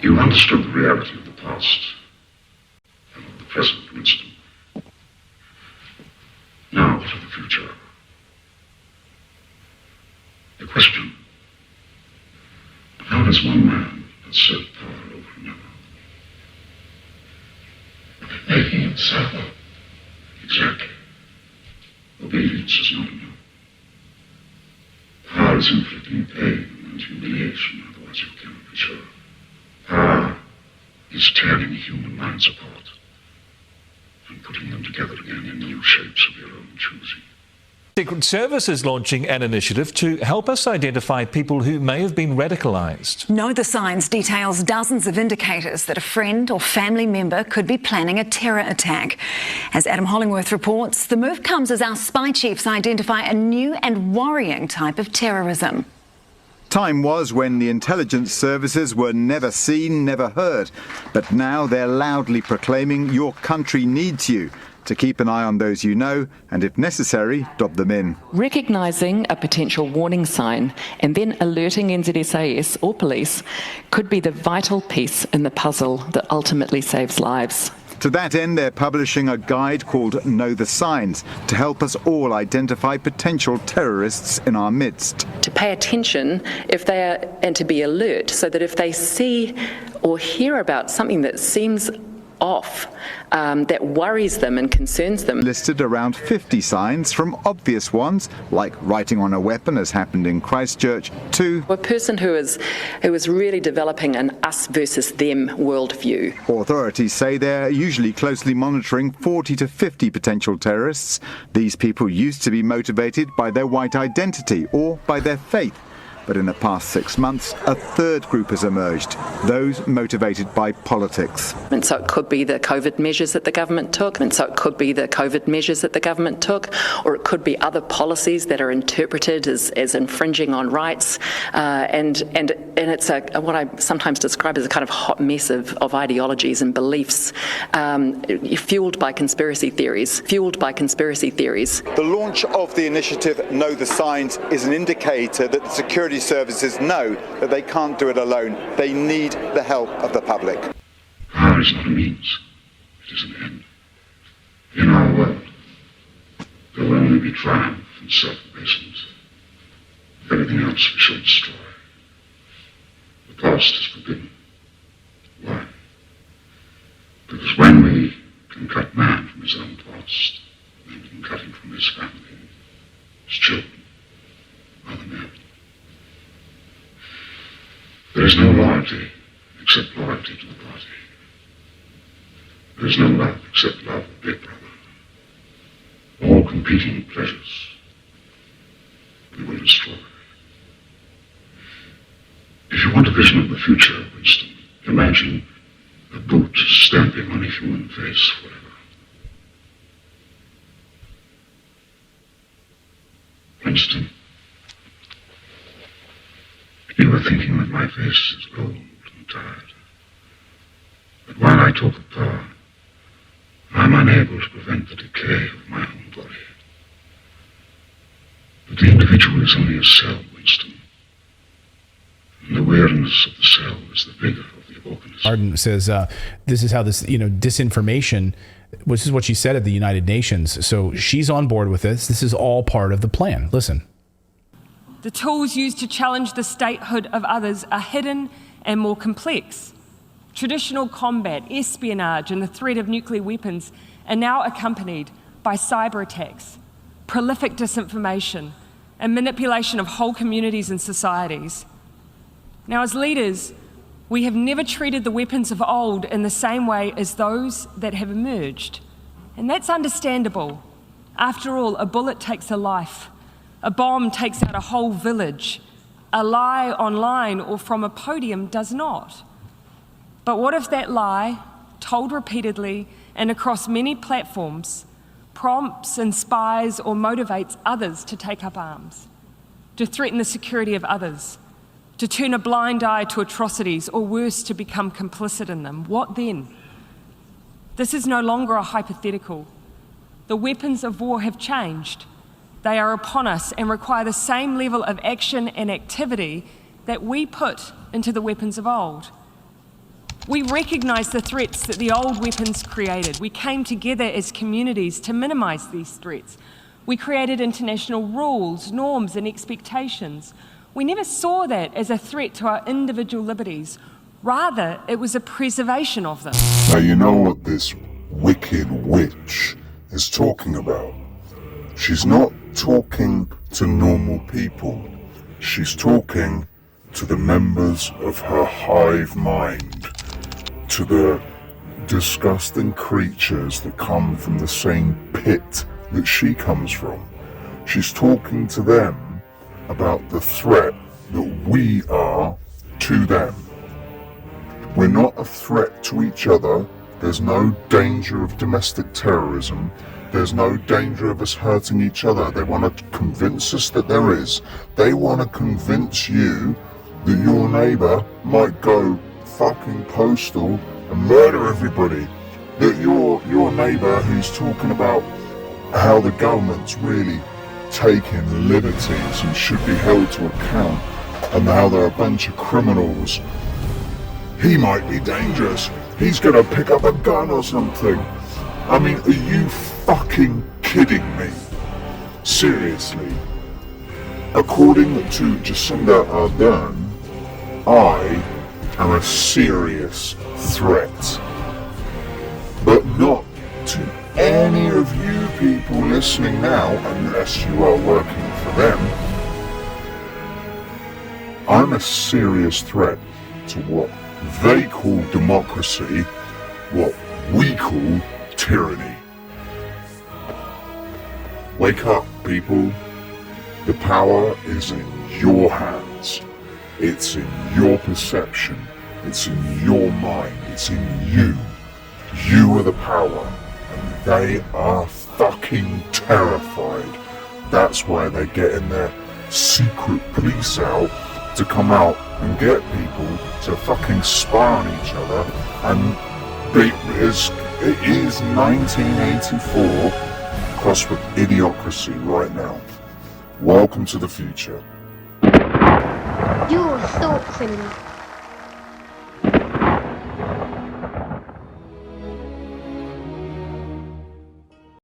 You understood the reality of the past and of the present, Winston. Now, what of the future? The question, how does one man assert power over another? Making himself up. Exactly. Obedience is not enough. Power is inflicting pain and humiliation, otherwise you cannot be sure. Power is tearing human minds apart and putting them together again in new shapes of your own choosing. Secret Service is launching an initiative to help us identify people who may have been radicalised. Know the Signs details dozens of indicators that a friend or family member could be planning a terror attack. As Adam Hollingworth reports, the move comes as our spy chiefs identify a new and worrying type of terrorism. Time was when the intelligence services were never seen, never heard. But now they're loudly proclaiming your country needs you to keep an eye on those you know and, if necessary, dob them in. Recognising a potential warning sign and then alerting NZSAS or police could be the vital piece in the puzzle that ultimately saves lives. To that end, they're publishing a guide called Know the Signs to help us all identify potential terrorists in our midst. To pay attention and to be alert so that if they see or hear about something that seems off, that worries them and concerns them. Listed around 50 signs, from obvious ones like writing on a weapon, as happened in Christchurch, to a person who is really developing an us versus them worldview. Authorities say they're usually closely monitoring 40 to 50 potential terrorists. These people used to be motivated by their white identity or by their faith. But in the past 6 months, a third group has emerged, those motivated by politics. And so it could be the COVID measures that the government took, or it could be other policies that are interpreted as infringing on rights. And it's what I sometimes describe as a kind of hot mess of ideologies and beliefs, fueled by conspiracy theories. The launch of the initiative Know the Signs is an indicator that the security services know that they can't do it alone. They need the help of the public. Power is not a means, it is an end. In our world, there will only be triumph and self-abasement. Everything else we shall destroy. The past is forbidden. Why? Because when we can cut man from his own past, then we can cut him from his family, his children, other men. There is no loyalty except loyalty to the party. There is no love except love of Big Brother. All competing pleasures we will destroy. If you want a vision of the future, Winston, imagine a boot stamping on a human face forever. Winston, you were thinking that my face is old and tired. But while I talk of power, I'm unable to prevent the decay of my own body. But the individual is only a cell, Winston. And the weariness of the cell is the vigor of the organism. Arden says this is how this, disinformation, which is what she said at the United Nations. So she's on board with this. This is all part of the plan. Listen. The tools used to challenge the statehood of others are hidden and more complex. Traditional combat, espionage, and the threat of nuclear weapons are now accompanied by cyber attacks, prolific disinformation, and manipulation of whole communities and societies. Now, as leaders, we have never treated the weapons of old in the same way as those that have emerged. And that's understandable. After all, a bullet takes a life. A bomb takes out a whole village. A lie online or from a podium does not. But what if that lie, told repeatedly and across many platforms, prompts, inspires, or motivates others to take up arms, to threaten the security of others, to turn a blind eye to atrocities, or worse, to become complicit in them? What then? This is no longer a hypothetical. The weapons of war have changed. They are upon us and require the same level of action and activity that we put into the weapons of old. We recognised the threats that the old weapons created. We came together as communities to minimise these threats. We created international rules, norms and expectations. We never saw that as a threat to our individual liberties. Rather, it was a preservation of them. Now you know what this wicked witch is talking about. She's not talking to normal people. She's talking to the members of her hive mind, to the disgusting creatures that come from the same pit that she comes from. She's talking to them about the threat that we are to them. We're not a threat to each other. There's no danger of domestic terrorism. There's no danger of us hurting each other. They want to convince us that there is. They want to convince you that your neighbour might go fucking postal and murder everybody. That your neighbour who's talking about how the government's really taking liberties and should be held to account, and how they're a bunch of criminals. He might be dangerous. He's gonna pick up a gun or something. I mean, are you fucking kidding me? Seriously. According to Jacinda Ardern, I am a serious threat. But not to any of you people listening now, unless you are working for them. I'm a serious threat to what they call democracy, what we call tyranny. Wake up, people. The power is in your hands. It's in your perception. It's in your mind. It's in you. You are the power. And they are fucking terrified. That's why they're getting their secret police out to come out and get people to fucking spy on each other. And it is 1984 crossed with idiocracy right now. Welcome to the future. You're a thought criminal.